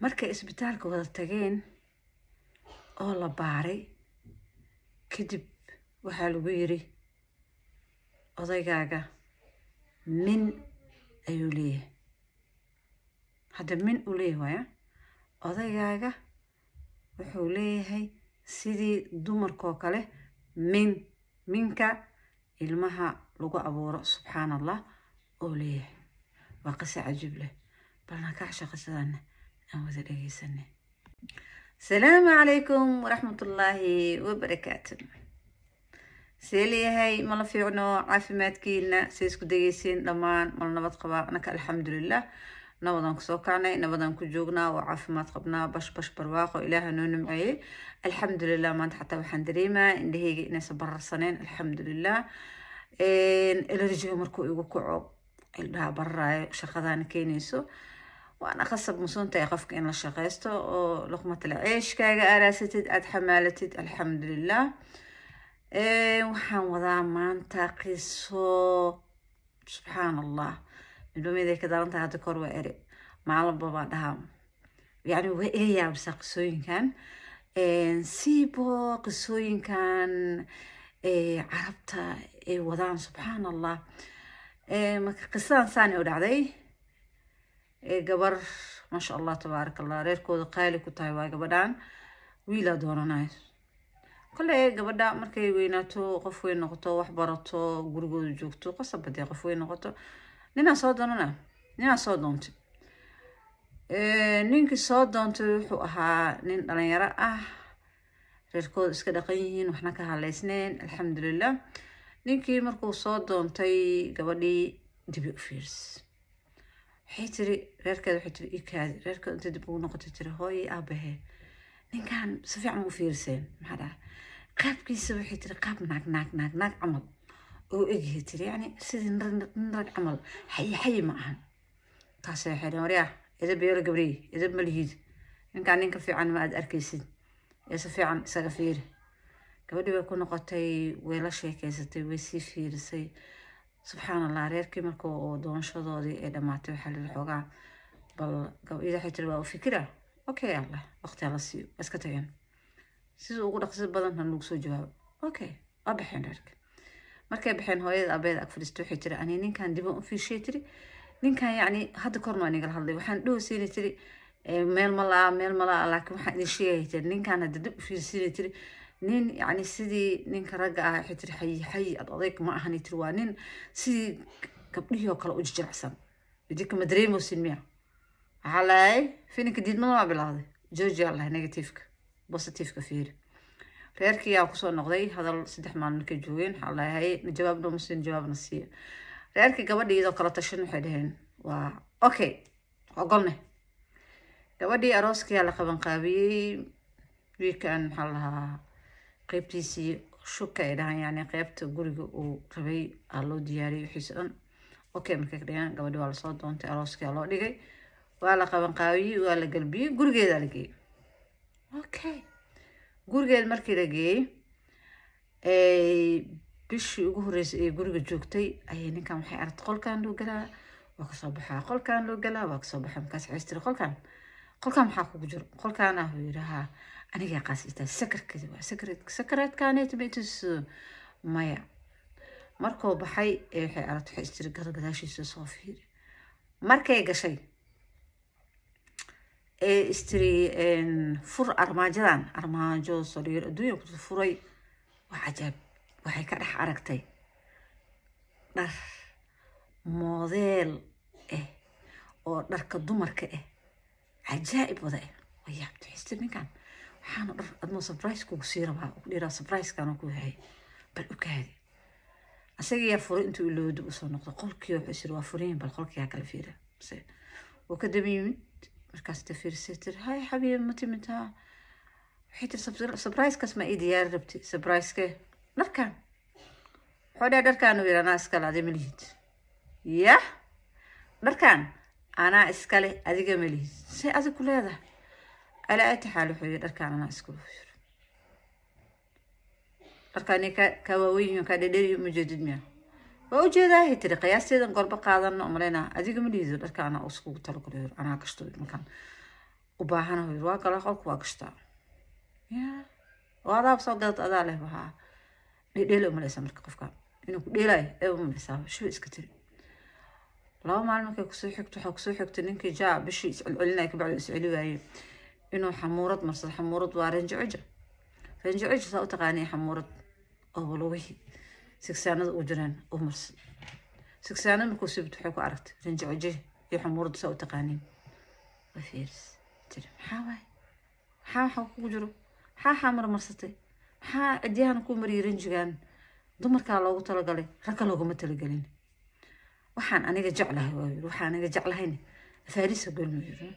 markay isbitaalka wada tageen oo la baaray kadib waxaa lagu yiri odaygaaga min ayuu leeyahay. hadda min uu leeyahay odaygaaga wuxuu leeyahay sidii dumarkoo kale minka ilmaha lagu abuuro subxaanallah oo leeyahay. waa qisa cajiib leh balna ka shaqasadana aan wada dhageysanay. السلام عليكم ورحمة الله وبركاته. سيليهاي مالا فيعنو عافيمات كيلنا سيسكو ديسين لمان مالا نبات قبا نكا الحمد لله نبضان كسوكاني نبضان كجوغنا وعافيمات قبنا باش برواقو إلها نونم عيه الحمد لله ما انت حتى وحان دريما إن هي ناس برا سنين الحمد لله إلا رجيو مركو يوكوعو إلا برا شخذان كينيسو وأنا خصب مسونتا يقفك إن الشقيستو ولقمة العيش كاقا أراستد أتحمالتد الحمد لله وحان وضع مانتا قيسو سبحان الله مدومي ذي كدارنتا هادا كور وإري مع البابا دهام يعني وإليا بسا قصوين كان سيبو قصوين كان عربتا وضعان سبحان الله قصان ثاني ودعدي gabar ما شاء الله تبارك الله reerkooda qaali ku tahay waa gabadhan wiila doonanayo kale gabadha markay weynaato qof weyn noqoto wax barato gurigooda joogto qasabadii qof weyn noqoto nina soo doontay ninkii soo doontay wuxuu ahaa nin dhalinyaro ah reerkooda iska dhaqan yihiin waxna ka haleysneen alxamdulillah ninkii markuu soo doontay gabadhii dibi u fiirs حيتري ريركاد وحيتري إيكاد ريركاد أنت دبوا نقطة ترى هاي أبهه نين كان سفيع مفيرسين هذا قاب كيسو حيتري قاب ناك عمل وإجه تري يعني سيد نرد عمل حي معهن كاسة حدا مريح إذا بيرا قبري إذا بملهيد إن كان نين كفي عن ما أد أركيسين يا سفيع عن سقفير قبل يكون نقطة ولا شيء كيستي ويسي فيرسي سبحان الله ريركي مركو doonashadoodii dhamaatay waxa la xogaa bal gabadha waxay tiri waa fikira okay Allah waqti la siiyo iska tagan sidoo ugu dhaqso badan han lagu soo jawaabo okay abaxeen reerka markay baxeen hooyada abeed ag fadhiisto waxay tiri ani ninkan dib u fiishay tiri ninkan yani hadda korno aniga hadlay waxaan dhooseeyay tiri meel mala laakiin waxaan idin sheegay tiri ninkan hadda dib u fiisay tiri نين يعني سيدي نين كرجع حتر حي أضيق ما أهني تروانين سيدي قبليه وكلا وجه جرحسن يديك مدري موسمية على فينك جديد ما بالعاده جوجي الله نيجاتيفك بوزيتيف كثير غيرك يا قصة نقضي هذا سدح مع الكجوين على هاي جوابنا مسلم جواب نصية غيرك قبل إذا قرأت شنو حدهن أوكي أقولنا قبل أروسك على قبل قابي ويكان حلها قيبتيسي شوكا يعني قيبت قريق وقبي على دياري وحسن اوكي مركا كديان قبل ولا صوت دونت اروسكي لو دغاي ولا قبن قاوي ولا قلبي قريقيدا لغي اوكي قريقيد markii la geeyay bishii ugu horeysay ee guriga joogtay ayay ninkan waxay aragtay qolkan loo galaa waa ka soo baxaa qolkan loo galaa waa ka soo baxaa markaas xistiri qolkan maxaa ku jiro qolkan ah yiraahdaa aniga qaasita sakarkada waa sakarat kaaneet meetus maya markoo baxay waxay aragtay xistiri gargadaashiisa soo fiiri markay gashay istiri fur armaajo sariir adduunka ku furay waa cajaab waxay ka dhex aragtay dhar model oo dharka dumarka cajaa'ib wada wayaa xistiri ninkan waxaan dhar admo surprise ku siiraba u dhira surprise kan ku yahay bal u kaadi asaga furo intuu iloodo u soo noqdo qolkii wuxuu isir waa fureen bal qolkii kala fiira oo ka damiyay markaas tafiirsatir hay xabiib ma timita waxay surprise kas ma diyaar rabti surprise ka dharkan xodaa dharkan uu yiraahdaa iska la adimilid ya dharkan ana iska leh adiga milid si aad ku leedahay على أي حال وحيد أركان أنا أسكت فيه أركاني كواويه كدليل مجدد مياه وأوجد هاي طريقة يا سيدنا قرب قاعدنا أمرنا أديك مليز أركان أسكت تلقيه أنا كشتو مكان وباهنا هو الواقع لا خلق واقشتا يا وهذا بصدق هذا له بها ديلو مليس مرك قفكا إنه ديلاي مليس شو إسكتري لو معلمك كسو حكتو نينكي جاء بشي علنا كبعد يسألوا وياي إنه حمورة مرصد حمورة ورنج عجة رنج عجة ساو تقاني حمورة أولوي سكسانة وجران ومرصد سكسانة مركو سبت حكو عرفت رنج عجة يو حمورة ساو تقاني وفيرس تري حاواي حاو جرو حامر مرصتي عديها نكون مري رنجان دمركا لوgu talagalay raka looguma talagalin waxaan aniga jeclahay waxaan aniga jeclahayni afaarisa galno yiri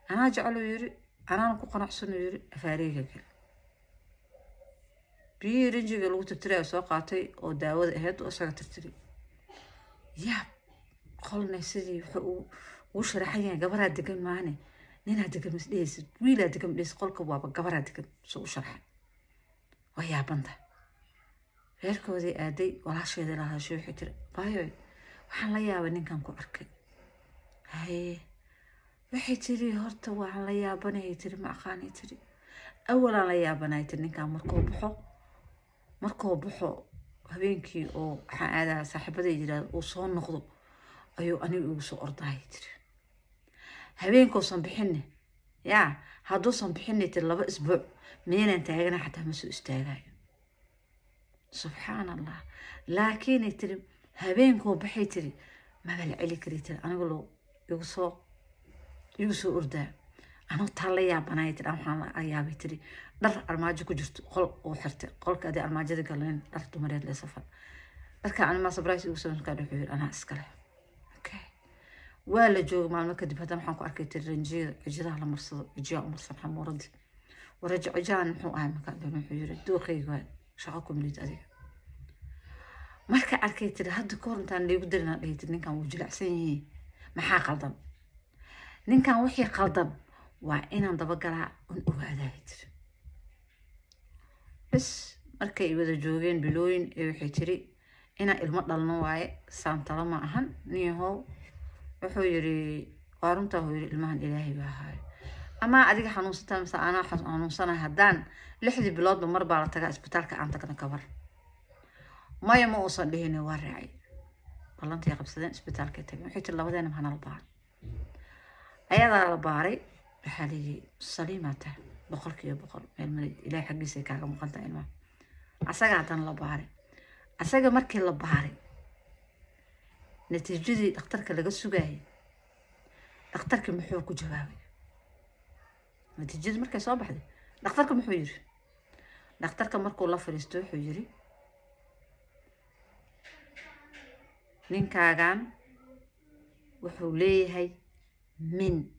ana jeclo yiri ana ku qanacsano yiri afaariga gal bi rinjiga lagu tirtiray soo qaatay oo daawada ahayd oo isaga tirtiray ya qolna sidii wuxuu sharaxay gabadha degan maane nina degan misdhees wiila degan misdhees qolka waaba gabadha degan soo sharaxay ويا بنده reerkoodii aaday walaasheedii lahaa shooxi tiri baayo waxaan la yaabay ninkan ku arkay hay waxay tiri horta waxaan la yaabanay tiri ma aqaani tiri awalan la yaabanay tiri ninkan markuu baxo habeenkii oo waxaan aadaa saaxiibaday yiraahdo oo soo noqdo ayuu anigu ugu soo orday tiri habeenkoo san bixinne yaa hadduu san bixinne tiri 2 isbuuc مين تاجنا حتى مسو استاجاي سبحان الله لكن تري هبينكو بحيتري ما بلعلي كريتر أنا أقوله يوسو أردا أنا طالع بنايتر أنا حنا أيابي تري در أرماجي كجرت قل وحرت قل كذا أرماجي ذي قالين در تمريض لسفر لكن أنا ما صبرت يوسو كانوا يقول أنا أسكله أوكي ولا جو ما نكذب هذا محنك أركيت الرنجير أجراه على مرصد جاء مرصد حمورد ورجع جان محو مكان بين حجر دوقي قال شعاكم اللي تأذي مركا أركيت هاد كورنتان اللي يقدرنا لقيت إن كان وجلع سنيه محا قلدم إن كان وحي قلدم وإنا نضبقلها ونقعدايت بس مركا يبدا جوجين بلوين يوحي تري إنا المطل نوعي سانتلا معهن نيهو وحو يري قارنته يري المهن إلهي بهاي أما أديك حنوصتها مثلا أنا حنوصنا هدان لحدي بلاد بمر على تجا إسبتالك عن تكنا كبر ما يوم أوصل به نورعي والله أنت يا قبسدين إسبتالك تجا حيت الله ودينا مهنا البار أيضا الباري بحالي سليمته بقولك يا بقول المريض إلى حق سيكا مقنطة إلما أساق عدن الباري أساق مركي الباري نتيجة دكتورك اللي قصو جاي دكتورك محوك وجوابي نتيجة مركي صباح دي دكتورك محوير دكتورك مركو الله فريستو حويري نين كاغان وحوليه هاي من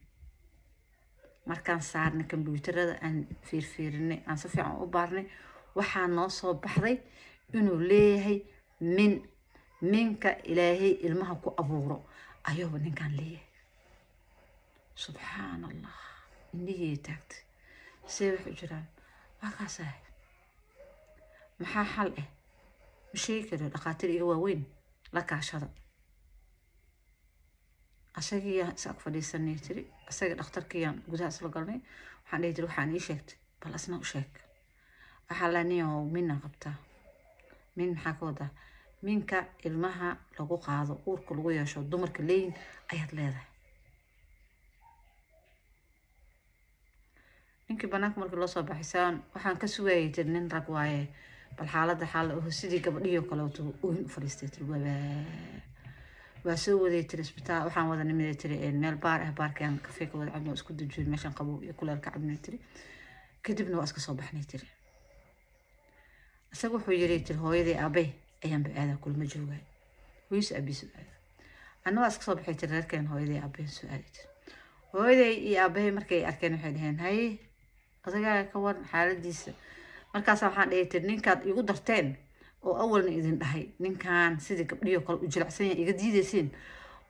markaan saarnay computerada aan fiirfiirinay aan si fiican u baarnay waxaa noo soo baxday inuu leeyahay minka ilaahay ilmaha ku abuuro ayuu ninkan leeyahay subxaan allah indhihii taagtay see wax u jiraan waa kaasahay maxaa xal ah ma sheegi karo dhakhaatiir iga waaweyn la kaashada أشجع سأقفل يسني تري أشجع دكتور كيان جودها سلقلني وحنا يدرو حنا يشكت بالأسنا وشك أحلاني أو منا قبته من حكوده منك المها لقو قاعد أور كل ويا شو دمر كلين أيد لهذا منك بناك مرك الله صباح حسان وحنا كسوي ترنين ركواي بالحالة حالة هو سيدي قبل يوكلوتو وين فريستيت البابا واسو ودي تري اسبتال waxaan wada nimid tiri meel baar ah baarkan kafee ka wada cabno isku dajin meeshan qabo iyo kuleelka cabno tiri kadibna waa iska soo baxnay tiri asagu wuxuu yiri tiri hooyadii aabay ayaan baada kulma joogay wiis abisu ana waa iska soo baxay tiri reerkeen hooyadii aabay su'aalid hooyadii iyo aabay markay arkeen waxay dhaheen hay adaga ka war xaaladiisa markaas waxaan dhahay tiri ninkaad igu darteen oo awalna idin dhahay ninkan sidii gabdhiyo kale u jilacsan yahay iga diidayeen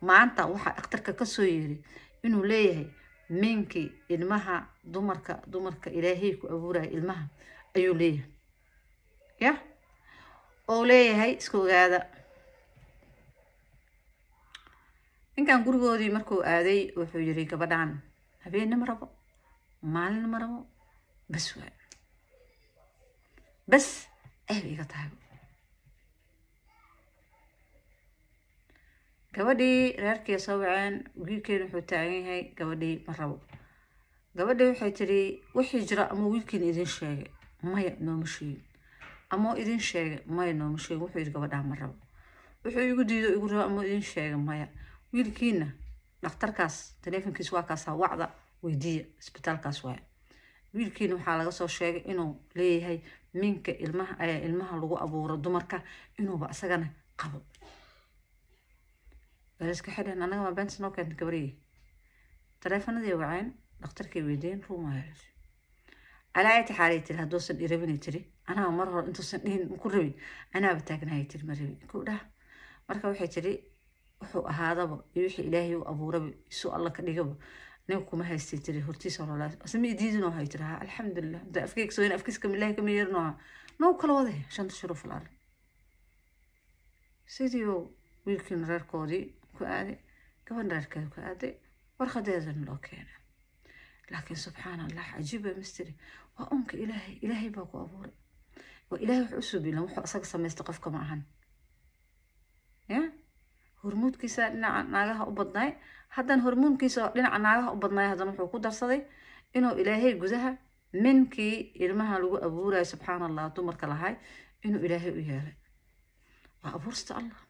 maanta waxa dhakhtarka ka soo yeeri inuu leeyahay minki ilmaha dumarka ilaahay ku abuuray ilmaha ayuu leeyahay ya oo leeyahay isku ogaada ninkan gurigoodii markuu aaday wuxuu yiri gabadhan habeenna ma rabo maalin ma rabo bas waa bas bay iga tahay gabadhii reerkii soo waceen wiilkeena wuxuu taagan yahay gabadhii ma rabo gabadhii waxay tiri wixii jira ama wiilkiina idin sheegay maya nooma sheegin ama idin sheegay maya nooma sheegin wuxuu yidhi gabadhaa ma rabo wuxuu igu diido igu rabo ama idin sheegay maya wiilkiina dhakhtarkaas taleefankiis waa kaasaa wacda weydiiya isbitaalkaas waaya wiilkiina waxaa laga soo sheegay inuu leeyahay minka ilmaha lagu abuuro dumarka inuuba isagana qabo bariska xidhan anaga ma beenta noo keenta gabariyey taleefanadii waceen dhakhtarkay weydiin ruumaayas calaa ayta xaalay tiri hadduusan irabinay tiri anaa mar hore intuusan dhihin ku rabin anaaba taagnahay tiri ma rabin ku dhah marka waxay tiri wuxuu ahaadaba iyo wixii ilaahay u abuuraba isu alla ka dhigaba nin kuma haystay tiri hortiisa hore asma idiidinoo hay tiri ha alxamdulilah inta afkeyga soo afkiiska ilaahay kama yeerinoo noo kala waday shanta shuruf al-arn sidii wiilkiina reerkoodii ku aaday gabadha reerkeeda ku aaday warqadeedana loo keenay laakiin subxaan allah cajiiba misteri waa unka ilaahay baa ku abuuray waa ilaahay wax u suubilan wuxuu asaga samaystay qofka ma ahan ya hormuudkiisa dhinaca naagaha u badnaay haddana hormuudkiisa dhinaca naagaha u badnaay haddana wuxuu ku darsaday inuu ilaahay gudaha minkii ilmaha lagu abuurayo subxaan allah dumarka lahay inuu ilaahay u yeelay waa abuursta allah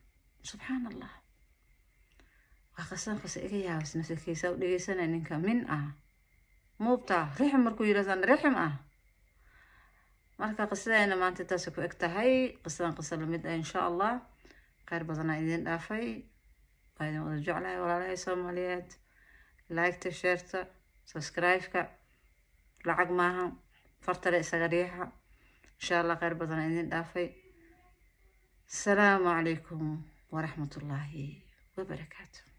subxaan allah waa qasa iga yaabas nafsirkiisa u dhegeysanaya ninka min ah موبتا رحم مركو يرزان رحم مركا قصدنا ما انت تاسكو اكتهي قصة لمدة ان شاء الله قير بدنا ايدين دافي قايدين ودرجع لها ولا لها يسلم عليات لايك تشيرتا سبسكرايبك لعق معها فرطة سغريحة ان شاء الله قير بدنا ايدين دافي السلام عليكم ورحمة الله وبركاته.